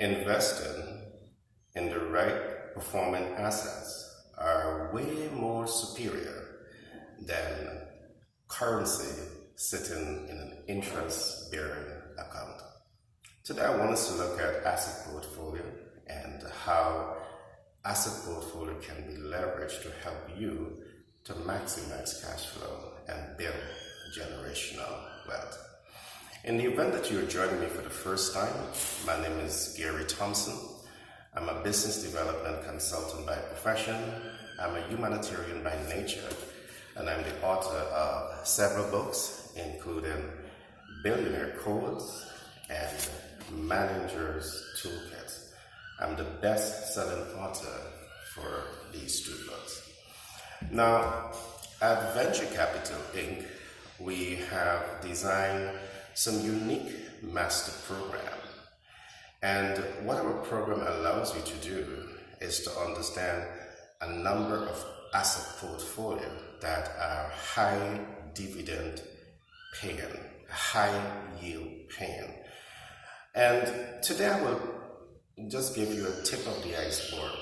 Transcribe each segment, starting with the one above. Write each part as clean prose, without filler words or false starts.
Investing in the right performing assets are way more superior than currency sitting in an interest-bearing account. Today I want us to look at asset portfolio and how asset portfolio can be leveraged to help you to maximize cash flow and build generational wealth. In the event that you are joining me for the first time, my name is Gary Thompson. I'm a business development consultant by profession. I'm a humanitarian by nature, and I'm the author of several books, including Billionaire Codes and Manager's Toolkit. I'm the best-selling author for these two books. Now, at Venture Capital Inc., we have designed some unique master program. And what our program allows you to do is to understand a number of asset portfolio that are high dividend paying, high yield paying. And today I will just give you a tip of the iceberg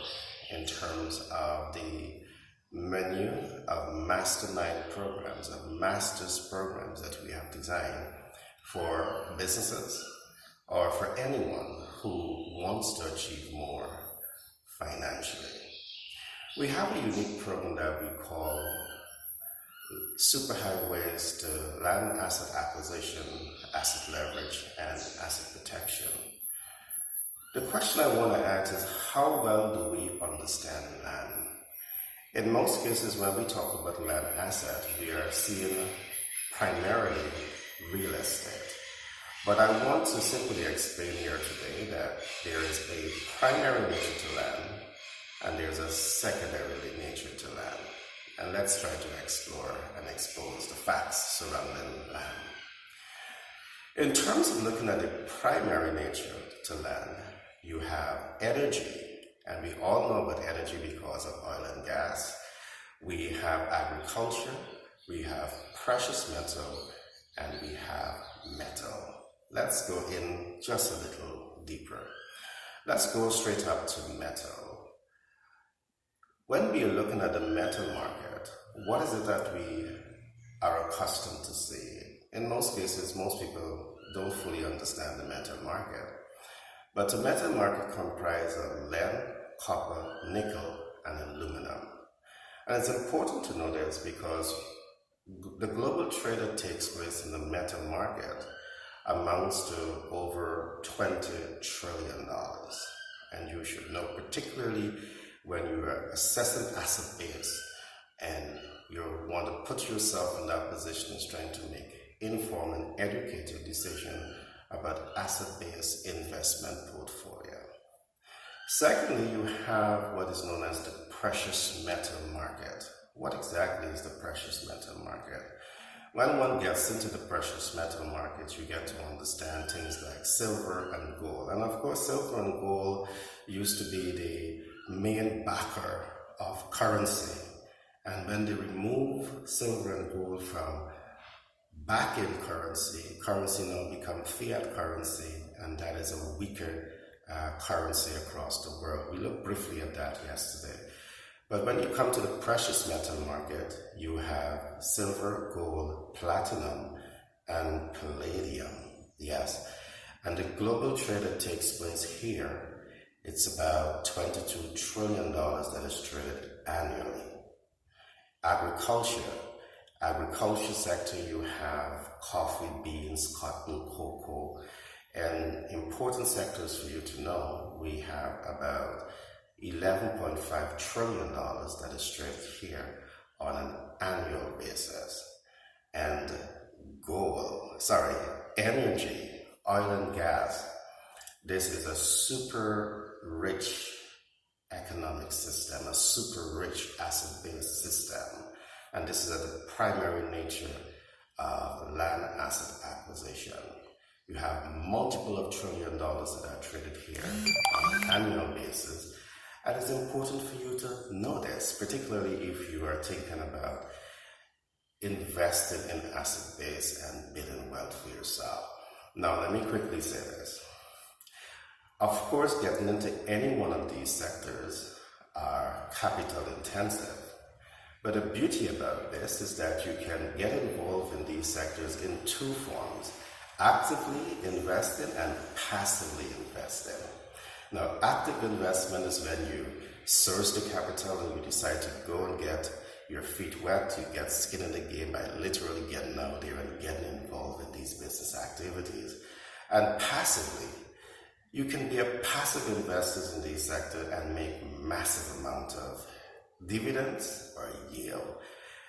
in terms of the menu of mastermind programs, of masters programs that we have designed for businesses or for anyone who wants to achieve more financially. We have a unique program that we call Superhighways to Land Asset Acquisition, Asset Leverage, and Asset Protection. The question I want to ask is, how well do we understand land? In most cases, when we talk about land asset, we are seeing primarily real estate. But I want to simply explain here today that there is a primary nature to land and there's a secondary nature to land. And let's try to explore and expose the facts surrounding land. In terms of looking at the primary nature to land, you have energy. And we all know about energy because of oil and gas. We have agriculture, we have precious metal, and we have metal. Let's go in just a little deeper. Let's go straight up to metal. When we are looking at the metal market, what is it that we are accustomed to seeing? In most cases, most people don't fully understand the metal market. But the metal market comprises of lead, copper, nickel, and aluminum. And it's important to know this because the global trade that takes place in the metal market amounts to over $20 trillion. And you should know, particularly when you are assessing asset base and you want to put yourself in that position is trying to make informed and educated decision about asset-based investment portfolio. Secondly, you have what is known as the precious metal market. What exactly is the precious metal market? When one gets into the precious metal market, you get to understand things like silver and gold. And of course, silver and gold used to be the main backer of currency. And when they remove silver and gold from backing currency, currency now becomes fiat currency, and that is a weaker currency across the world. We looked briefly at that yesterday. But when you come to the precious metal market, you have silver, gold, platinum, and palladium. Yes. And the global trade that takes place here, it's about $22 trillion that is traded annually. Agriculture sector, you have coffee, beans, cotton, cocoa, and important sectors for you to know. We have about $11.5 trillion that is traded here on an annual basis. And energy, oil and gas, this is a super rich economic system, a super rich asset-based system. And this is the primary nature of land asset acquisition. You have multiple of $1 trillion that are traded here on an annual basis. And it's important for you to know this, particularly if you are thinking about investing in asset base and building wealth for yourself. Now, let me quickly say this. Of course, getting into any one of these sectors are capital intensive. But the beauty about this is that you can get involved in these sectors in two forms: actively investing and passively investing. Now, active investment is when you source the capital and you decide to go and get your feet wet, you get skin in the game by literally getting out there and getting involved in these business activities. And passively, you can be a passive investor in these sectors and make massive amount of dividends or yield.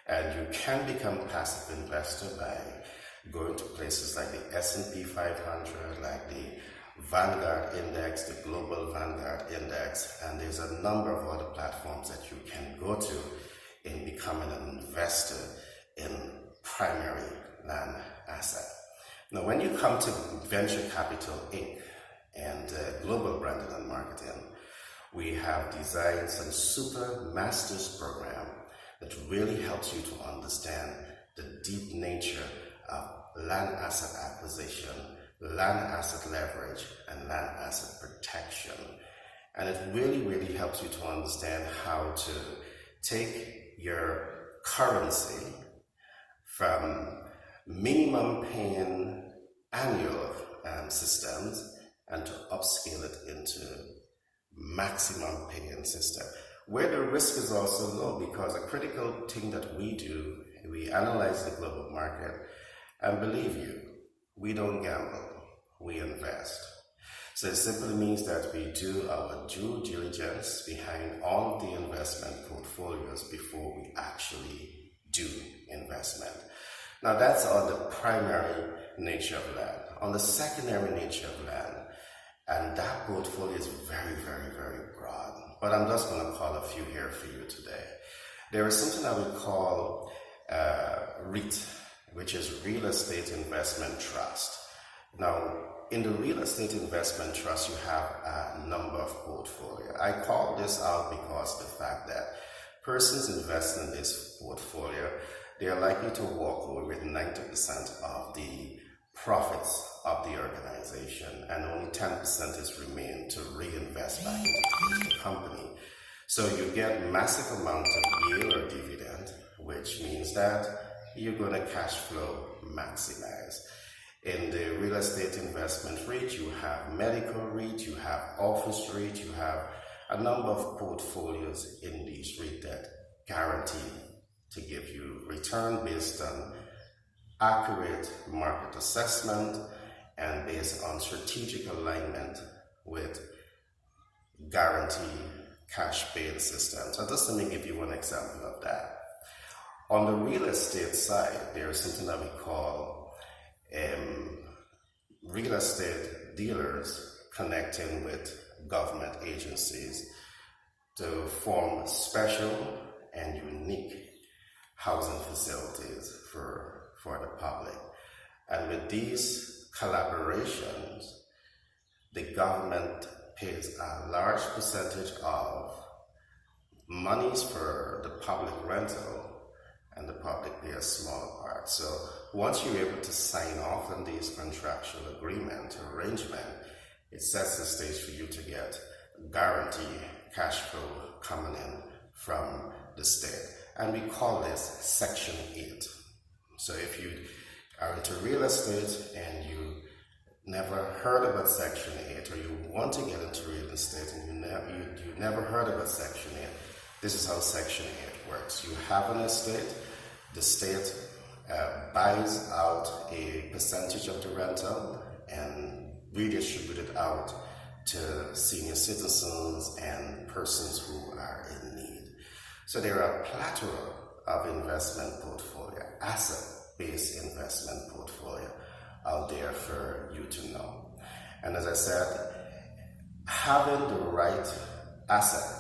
And you can become passive investor by going to places like the S&P 500, like the Vanguard Index, the Global Vanguard Index, and there's a number of other platforms that you can go to in becoming an investor in primary land asset. Now, when you come to Venture Capital Inc. and Global Branding and Marketing, we have designed some super masters program that really helps you to understand the deep nature of land asset acquisition, land asset leverage, and land asset protection. And it really helps you to understand how to take your currency from minimum paying annual systems and to upscale it into maximum paying system, where the risk is also low, because a critical thing that we do, we analyze the global market, and believe you, we don't gamble, we invest. So it simply means that we do our due diligence behind all the investment portfolios before we actually do investment. Now that's on the primary nature of land. On the secondary nature of land, and that portfolio is very broad, but I'm just going to call a few here for you today. There is something I would call REIT, which is Real Estate Investment Trust. Now, in the Real Estate Investment Trust, you have a number of portfolio. I call this out because the fact that persons investing in this portfolio, they are likely to walk away with 90% of the profits of the organization, and only 10% is remain to reinvest back into the company. So you get massive amount of yield or dividend, which means that you're going to cash flow maximize. In the real estate investment REIT, you have medical REIT, you have office REIT, you have a number of portfolios in these REIT that guarantee to give you return based on accurate market assessment and based on strategic alignment with guaranteed cash paying systems. So just let me give you one example of that. On the real estate side, there is something that we call real estate dealers connecting with government agencies to form special and unique housing facilities for the public. And with these collaborations, the government pays a large percentage of monies for the public rental, and the public pay a small part. So once you're able to sign off on these contractual agreement or arrangement, it sets the stage for you to get guaranteed cash flow coming in from the state. And we call this Section 8. So if you are into real estate and you never heard about Section 8, or you want to get into real estate and you never heard about Section 8, this is how Section 8 works. You have an estate, the state buys out a percentage of the rental and redistribute it out to senior citizens and persons who are in need. So there are a plethora of investment portfolio, asset-based investment portfolio out there for you to know. And as I said, having the right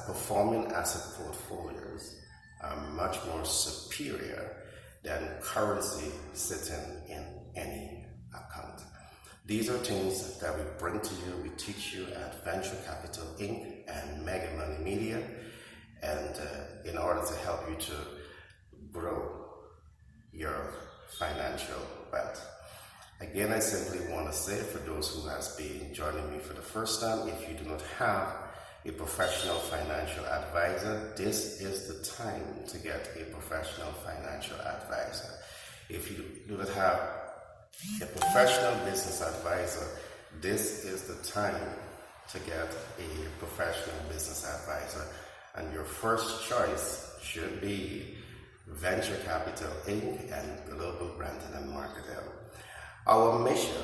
performing asset portfolios are much more superior than currency sitting in any account. These are things that we bring to you, we teach you at Venture Capital Inc. and Mega Money Media, and in order to help you to grow your financial wealth. Again, I simply want to say for those who has been joining me for the first time, if you do not have a professional financial advisor, this is the time to get a professional financial advisor. If you do not have a professional business advisor, this is the time to get a professional business advisor. And your first choice should be Venture Capital Inc. and Global Branding and Marketing. Our mission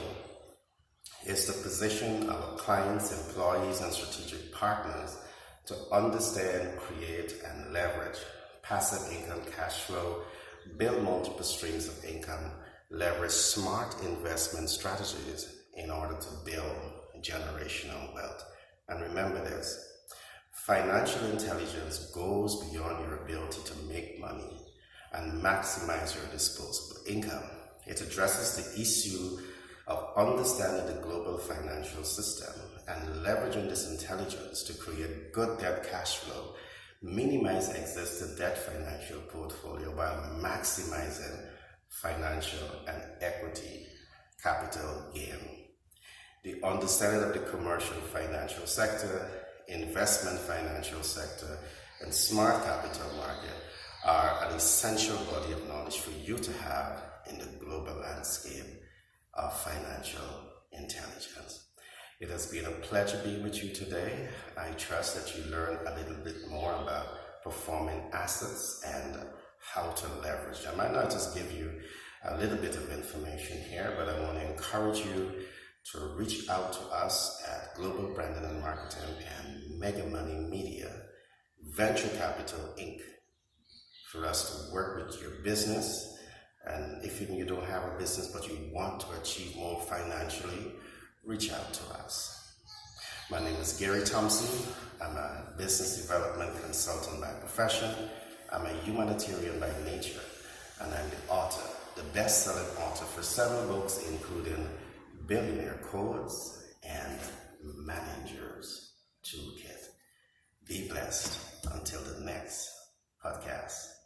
is to position our clients, employees, and strategic partners to understand, create, and leverage passive income cash flow, build multiple streams of income, leverage smart investment strategies in order to build generational wealth. And remember this, financial intelligence goes beyond your ability to make money and maximize your disposable income. It addresses the issue of understanding the global financial system and leveraging this intelligence to create good debt cash flow, minimize existing debt financial portfolio while maximizing financial and equity capital gain. The understanding of the commercial financial sector, investment financial sector, and smart capital market are an essential body of knowledge for you to have in the global landscape of financial intelligence. It has been a pleasure being with you today. I trust that you learned a little bit more about performing assets and how to leverage them. I might not just give you a little bit of information here, but I want to encourage you to reach out to us at Global Branding and Marketing and Mega Money Media, Venture Capital Inc., for us to work with your business. And if even you don't have a business but you want to achieve more financially, reach out to us. My name is Gary Thompson. I'm a business development consultant by profession. I'm a humanitarian by nature, and I'm the author, the best-selling author for several books, including Billionaire Codes and Manager's Toolkit. Be blessed until the next podcast.